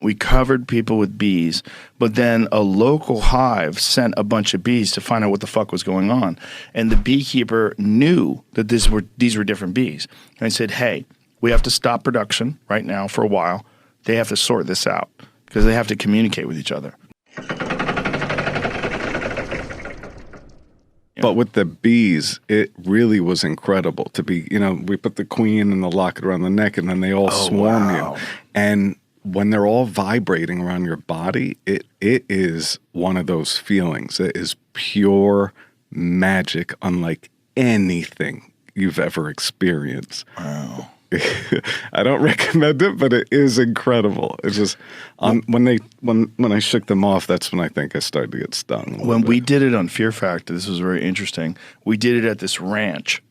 We covered people with bees, but then a local hive sent a bunch of bees to find out what the fuck was going on. And the beekeeper knew that these were different bees. And I said, hey, we have to stop production right now for a while. They have to sort this out because they have to communicate with each other. But with the bees, it really was incredible to be, we put the queen and the locket around the neck and then they all swarm you. And when they're all vibrating around your body, it is one of those feelings. It is pure magic, unlike anything you've ever experienced. Wow. I don't recommend it, but it is incredible. It's just when I shook them off, that's when I think I started to get stung. When we did it on Fear Factor, this was very interesting. We did it at this ranch,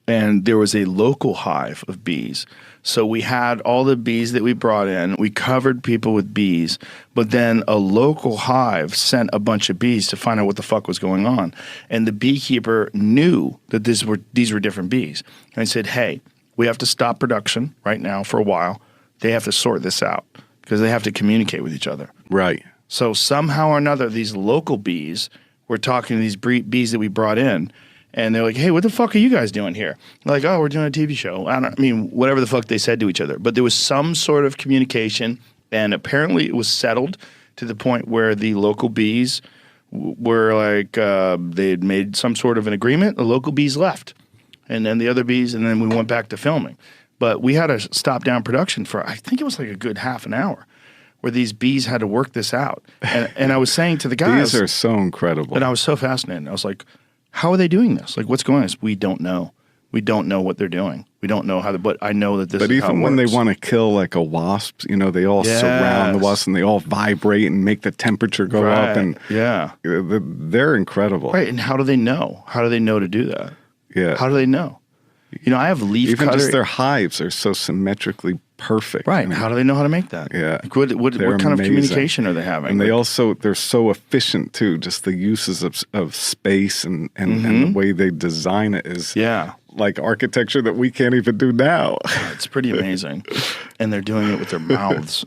and there was a local hive of bees. So we had all the bees that we brought in. We covered people with bees, but then a local hive sent a bunch of bees to find out what the fuck was going on. And the beekeeper knew that these were different bees. And I said, hey, we have to stop production right now for a while. They have to sort this out because they have to communicate with each other. Right. So somehow or another, these local bees were talking to these bees that we brought in, and they're like, hey, what the fuck are you guys doing here? They're like, oh, we're doing a TV show. I mean, whatever the fuck they said to each other. But there was some sort of communication, and apparently it was settled to the point where the local bees were like, they had made some sort of an agreement. The local bees left. And then the other bees, and then we went back to filming. But we had to stop down production for, I think it was like a good half an hour, where these bees had to work this out. And I was saying to the guys. These are so incredible. And I was so fascinated. I was like, how are they doing this? Like, what's going on? We don't know. We don't know what they're doing. We don't know how to, but I know that this is how it works. But even when they want to kill like a wasp, they all surround the wasp and they all vibrate and make the temperature go up. And they're incredible. Right. And how do they know? How do they know to do that? Yeah. How do they know? I have leaf Even cutter. just their hives are so symmetrically perfect. Right. How do they know how to make that? Yeah. Like what kind of communication are they having? And they're so efficient too. Just the uses of space and the way they design it is like architecture that we can't even do now. It's pretty amazing. And they're doing it with their mouths,